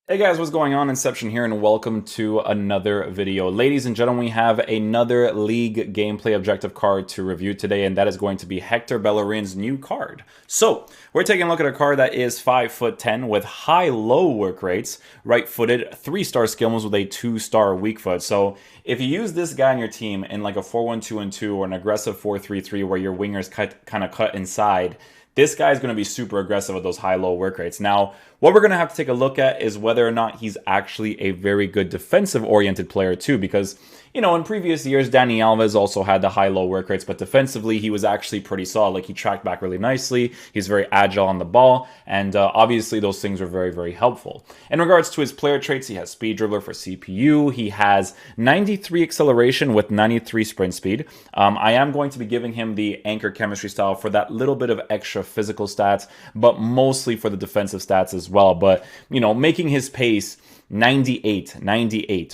Hey guys, what's going on? Inception here, and welcome to another video. Ladies and gentlemen, we have another league gameplay objective card to review today, and that is going to be Hector Bellerin's new card. So, we're taking a look at a card that is 5'10" with high-low work rates, right-footed, 3-star skill moves with a 2-star weak foot. So, if you use this guy in your team in like a 4-1-2-2 or an aggressive 4-3-3 where your wingers kind of cut inside, this guy is going to be super aggressive with those high-low work rates. Now, what we're going to have to take a look at is whether or not he's actually a very good defensive-oriented player too, because, you know, in previous years, Dani Alves also had the high-low work rates, but defensively, he was actually pretty solid. Like, he tracked back really nicely, he's very agile on the ball, and obviously those things were very, very helpful. In regards to his player traits, he has Speed Dribbler for CPU, he has 93 acceleration with 93 sprint speed. I am going to be giving him the Anchor Chemistry style for that little bit of extra physical stats, but mostly for the defensive stats as well. But, you know, making his pace 98,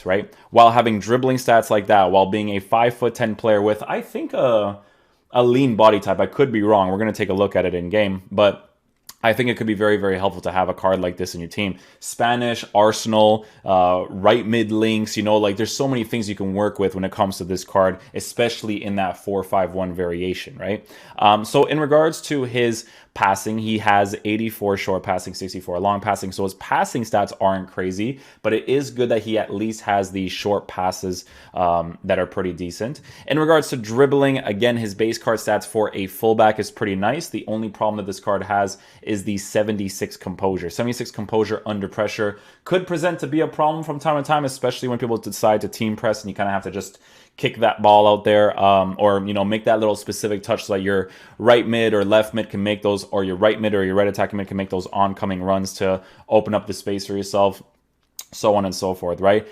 right? While having dribbling stats like that, while being a 5'10" player with, I think, a lean body type. I could be wrong. We're going to take a look at it in game, but I think it could be very, very helpful to have a card like this in your team. Spanish, Arsenal, right mid links, you know, like there's so many things you can work with when it comes to this card, especially in that 4-5-1 variation, right? So in regards to his passing, he has 84 short passing, 64 long passing. So his passing stats aren't crazy, but it is good that he at least has these short passes that are pretty decent. In regards to dribbling, again, his base card stats for a fullback is pretty nice. The only problem that this card has is the 76 composure. 76 composure under pressure could present to be a problem from time to time, especially when people decide to team press and you kind of have to just kick that ball out there, or, you know, make that little specific touch so that your right mid or left mid can make those, or your right mid or your right attacking mid can make those oncoming runs to open up the space for yourself, so on and so forth, right?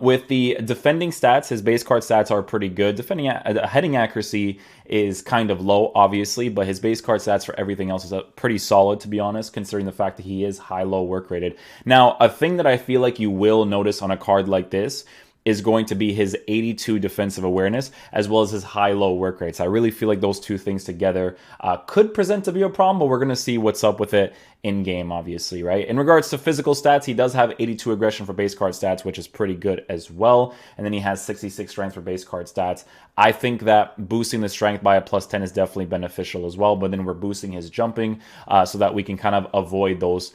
With the defending stats, his base card stats are pretty good. Heading accuracy is kind of low, obviously, but his base card stats for everything else is pretty solid, to be honest, considering the fact that he is high-low work rated. Now, a thing that I feel like you will notice on a card like this is going to be his 82 defensive awareness as well as his high-low work rates. I really feel like those two things together could present to be a problem, but we're going to see what's up with it in-game, obviously, right? In regards to physical stats, he does have 82 aggression for base card stats, which is pretty good as well. And then he has 66 strength for base card stats. I think that boosting the strength by a +10 is definitely beneficial as well, but then we're boosting his jumping so that we can kind of avoid those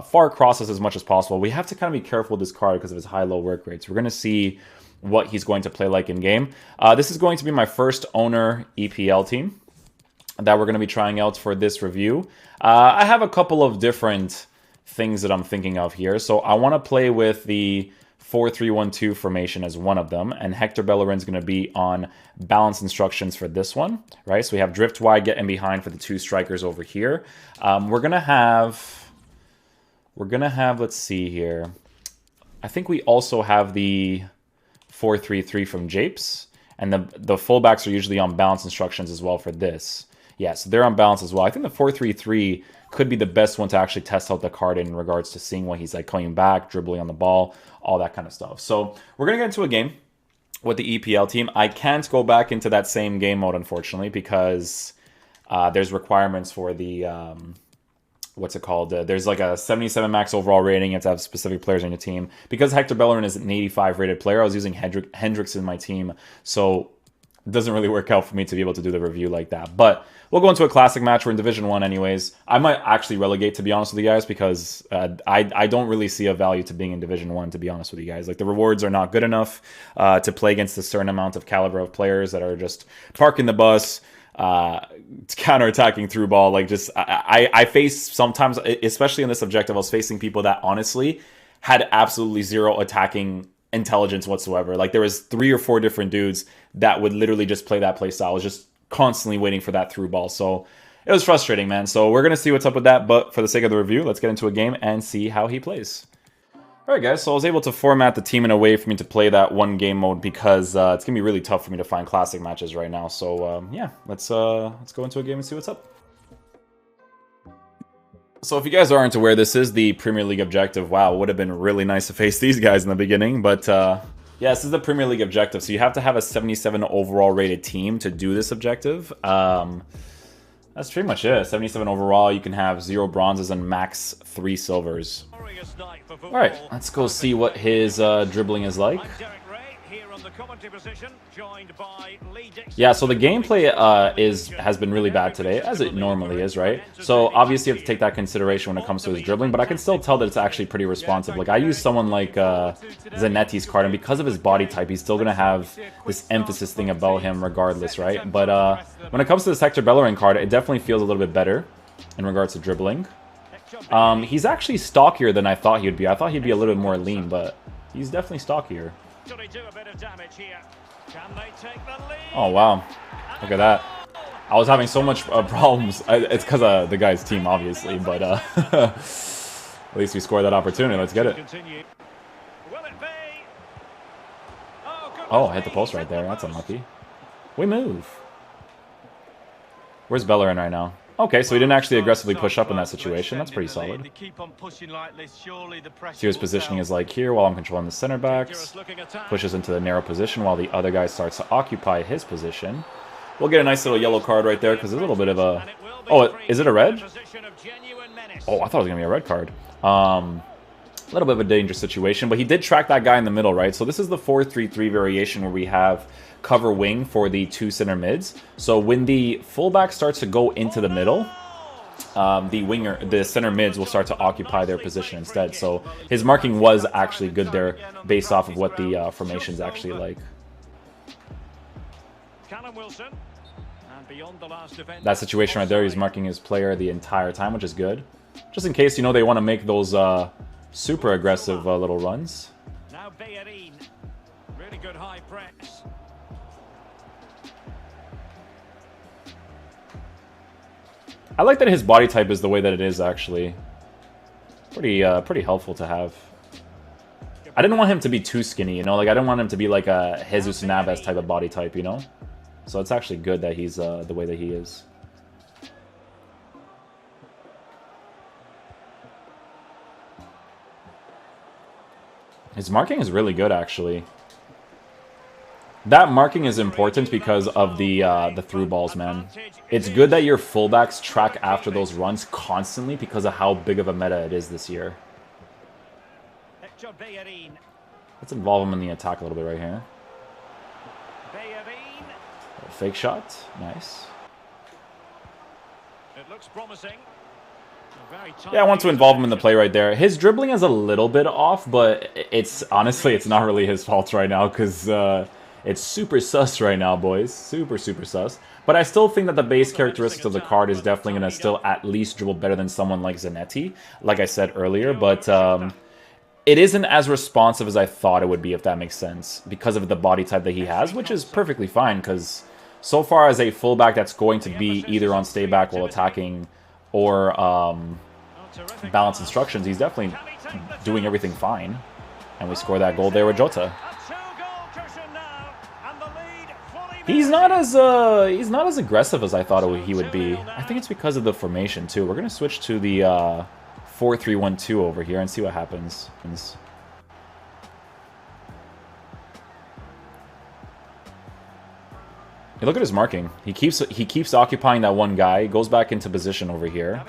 far crosses as much as possible. We have to kind of be careful with this card because of his high-low work rates. We're going to see what he's going to play like in game. This is going to be my first owner EPL team that we're going to be trying out for this review. I have a couple of different things that I'm thinking of here. So I want to play with the 4-3-1-2 formation as one of them, and Hector Bellerin's going to be on balance instructions for this one, right? So we have drift wide, get in behind for the two strikers over here. We're gonna have, let's see here. I think we also have the 4-3-3 from Japes, and the fullbacks are usually on balance instructions as well for this. Yeah, so they're on balance as well. I think the 4-3-3 could be the best one to actually test out the card in regards to seeing when he's like coming back, dribbling on the ball, all that kind of stuff. So we're going to get into a game with the EPL team. I can't go back into that same game mode, unfortunately, because there's requirements for the, what's it called? There's like a 77 max overall rating. You have to have specific players on your team. Because Hector Bellerin is an 85 rated player, I was using Hendricks in my team. So it doesn't really work out for me to be able to do the review like that. But we'll go into a classic match. We're in Division 1 anyways. I might actually relegate, to be honest with you guys, because I don't really see a value to being in Division 1, to be honest with you guys. Like, the rewards are not good enough to play against a certain amount of caliber of players that are just parking the bus, counter-attacking through ball. Like, just I face sometimes, especially in this objective, I was facing people that honestly had absolutely zero attacking intelligence whatsoever. Like, there was 3 or 4 different dudes that would literally just play that play style. I was just constantly waiting for that through ball. So it was frustrating, man. So we're going to see what's up with that. But for the sake of the review, let's get into a game and see how he plays. All right, guys, so I was able to format the team in a way for me to play that one game mode because it's going to be really tough for me to find classic matches right now. So, yeah, let's go into a game and see what's up. So if you guys aren't aware, this is the Premier League objective. Wow, it would have been really nice to face these guys in the beginning, but yeah, this is the Premier League objective. So you have to have a 77 overall rated team to do this objective. That's pretty much it. 77 overall. You can have 0 bronzes and max 3 silvers. Alright, let's go see what his dribbling is like. Yeah, so the gameplay has been really bad today, as it normally is, right? So obviously you have to take that consideration when it comes to his dribbling, but I can still tell that it's actually pretty responsive. Like, I use someone like Zanetti's card, and because of his body type, he's still going to have this emphasis thing about him regardless, right? But when it comes to this Hector Bellerin card, it definitely feels a little bit better in regards to dribbling. He's actually stockier than I thought he would be. I thought he'd be a little bit more lean, but he's definitely stockier. Oh, wow. Look at that. I was having so much problems. It's because of the guy's team, obviously, but at least we scored that opportunity. Let's get it. Oh, I hit the post right there. That's unlucky. We move. Where's Bellerin right now? Okay, so he didn't actually aggressively push up in that situation. That's pretty solid. See his positioning is like here while I'm controlling the center backs. Pushes into the narrow position while the other guy starts to occupy his position. We'll get a nice little yellow card right there because there's a little bit of a... Oh, is it a red? Oh, I thought it was going to be a red card. A little bit of a dangerous situation, but he did track that guy in the middle, right? So this is the 4-3-3 variation where we have cover wing for the 2 center mids. So when the fullback starts to go into the middle, the center mids will start to occupy their position instead. So his marking was actually good there based off of what the formation's actually like. That situation right there, he's marking his player the entire time, which is good. Just in case, you know, they want to make those super aggressive little runs. Now Bellerin, really good high press. I like that his body type is the way that it is, actually. Pretty helpful to have. I didn't want him to be too skinny, you know? Like, I didn't want him to be like a Jesus Navas type of body type, you know? So it's actually good that he's the way that he is. His marking is really good, actually. That marking is important because of the through balls, man. It's good that your fullbacks track after those runs constantly because of how big of a meta it is this year. Let's involve him in the attack a little bit right here. Fake shot. Nice. It looks promising. Yeah, I want to involve him in the play right there. His dribbling is a little bit off, but honestly, it's not really his fault right now because it's super sus right now, boys. Super sus. But I still think that the base characteristics of the card is definitely going to still at least dribble better than someone like Zanetti, like I said earlier. But it isn't as responsive as I thought it would be, if that makes sense, because of the body type that he has, which is perfectly fine because so far as a fullback that's going to be either on stay back while attacking or balance instructions, he's definitely doing everything fine. And we score that goal there with Jota. He's not as aggressive as I thought he would be. I think it's because of the formation too. We're gonna switch to the 4-3-1-2 over here and see what happens. Hey, look at his marking. He keeps occupying that one guy. Goes back into position over here.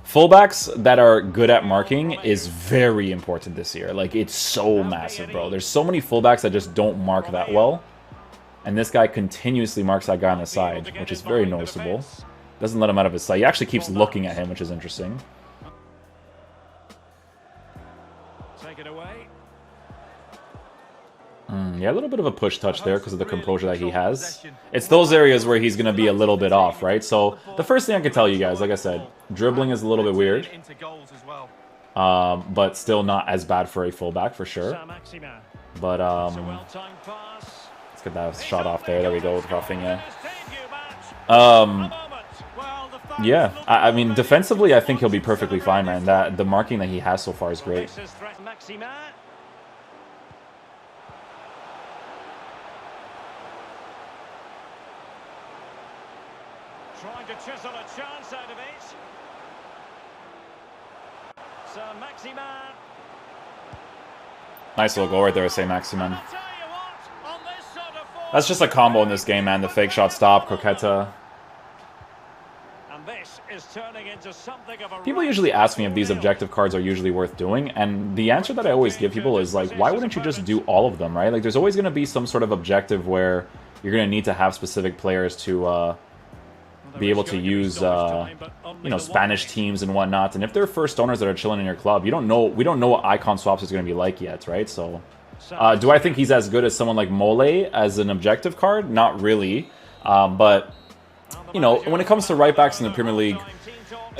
Fullbacks that are good at marking is very important this year. Like, it's so massive, bro. There's so many fullbacks that just don't mark that well. And this guy continuously marks that guy on the side, which is very noticeable. Doesn't let him out of his sight. He actually keeps looking at him, which is interesting. Take it away. Yeah, a little bit of a push touch there because of the composure that he has. It's those areas where he's going to be a little bit off, right? So the first thing I can tell you guys, like I said, dribbling is a little bit weird. But still not as bad for a fullback, for sure. But let's get that shot off there. There we go with Rafinha. Yeah, I mean, defensively, I think he'll be perfectly fine, man. The marking that he has so far is great. Trying to chisel a chance out of it. So Maximin. Nice little goal right there, say Maximin. That's just a combo in this game, man. The fake shot stop, Croqueta. is turning into something of a People race usually ask me if to these 4-0. objective cards are usually worth doing, and the answer that I always give people is like, why wouldn't you just do all of them, right? Like, there's always going to be some sort of objective where you're going to need to have specific players to be able to use, you know, Spanish teams and whatnot. And if they're first owners that are chilling in your club, we don't know what icon swaps is going to be like yet, right? So, do I think he's as good as someone like Mole as an objective card? Not really, but you know, when it comes to right backs in the Premier League,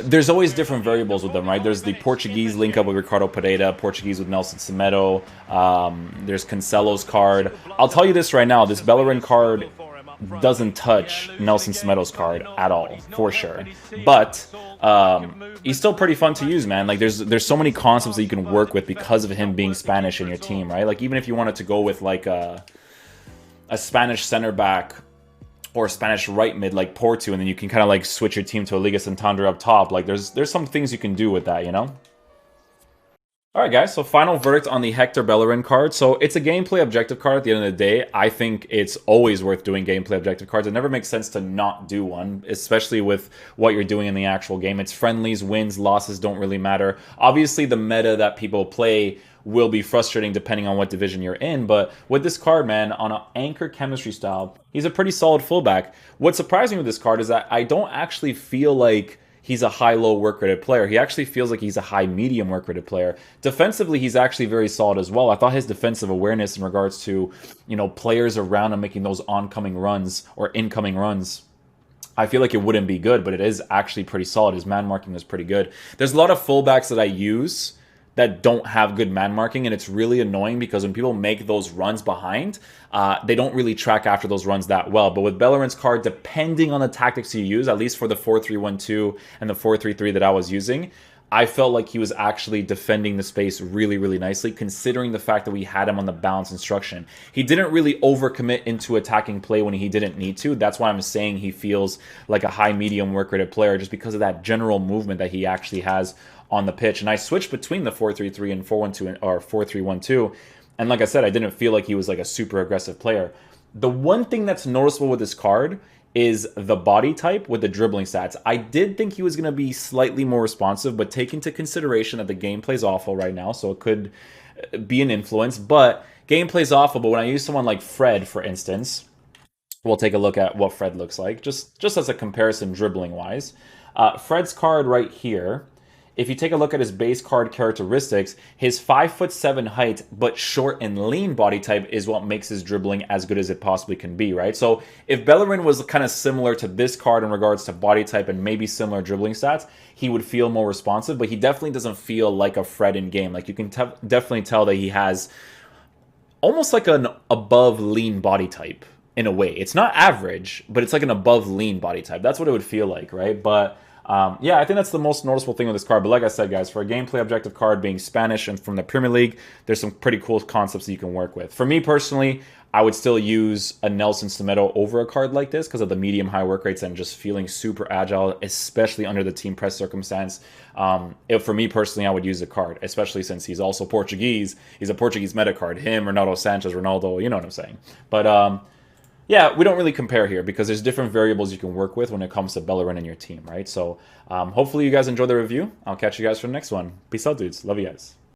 there's always different variables with them, right? There's the Portuguese link up with Ricardo Pereira, Portuguese with Nelson Semedo. There's Cancelo's card. I'll tell you this right now, this Bellerin card doesn't touch Nelson Semedo's card at all, for sure. But he's still pretty fun to use, man. Like, there's so many concepts that you can work with because of him being Spanish in your team, right? Like, even if you wanted to go with like a Spanish center back or a Spanish right mid like Porto, and then you can kind of like switch your team to a Liga Santander up top. Like, there's some things you can do with that, you know? Alright guys, so final verdict on the Hector Bellerin card. So it's a gameplay objective card at the end of the day. I think it's always worth doing gameplay objective cards. It never makes sense to not do one, especially with what you're doing in the actual game. It's friendlies, wins, losses don't really matter. Obviously the meta that people play will be frustrating depending on what division you're in, but with this card, man, on an anchor chemistry style, he's a pretty solid fullback. What's surprising with this card is that I don't actually feel like he's a high-low work-rated player. He actually feels like he's a high-medium work-rated player. Defensively, he's actually very solid as well. I thought his defensive awareness in regards to, you know, players around him making those oncoming runs or incoming runs, I feel like it wouldn't be good, but it is actually pretty solid. His man marking is pretty good. There's a lot of fullbacks that I use that don't have good man marking, and it's really annoying because when people make those runs behind, they don't really track after those runs that well. But with Bellerin's card, depending on the tactics you use, at least for the 4-3-1-2 and the 4-3-3 that I was using, I felt like he was actually defending the space really, really nicely, considering the fact that we had him on the balance instruction. He didn't really overcommit into attacking play when he didn't need to. That's why I'm saying he feels like a high-medium work-rated player, just because of that general movement that he actually has on the pitch. And I switched between the 4-3-3 and 4-1-2 or 4-3-1-2. And like I said, I didn't feel like he was like a super aggressive player. The one thing that's noticeable with this card is the body type with the dribbling stats. I did think he was going to be slightly more responsive, but take into consideration that the gameplay's awful right now, so it could be an influence. But gameplay's awful, but when I use someone like Fred, for instance, we'll take a look at what Fred looks like, just as a comparison dribbling-wise. Fred's card right here, if you take a look at his base card characteristics, his 5'7" height but short and lean body type is what makes his dribbling as good as it possibly can be, right? So if Bellerin was kind of similar to this card in regards to body type and maybe similar dribbling stats, he would feel more responsive, but he definitely doesn't feel like a Fred in game. Like, you can definitely tell that he has almost like an above lean body type in a way. It's not average, but it's like an above lean body type. That's what it would feel like, right? But yeah, I think that's the most noticeable thing with this card. But like I said, guys, for a gameplay objective card being Spanish and from the Premier League, there's some pretty cool concepts that you can work with. For me personally, I would still use a Nelson Semedo over a card like this because of the medium-high work rates and just feeling super agile, especially under the team press circumstance. For me personally, I would use the card, especially since he's also Portuguese. He's a Portuguese meta card. Him, Ronaldo Sanchez, Ronaldo, you know what I'm saying. But yeah, we don't really compare here because there's different variables you can work with when it comes to Bellerin in your team, right? So hopefully you guys enjoy the review. I'll catch you guys for the next one. Peace out, dudes. Love you guys.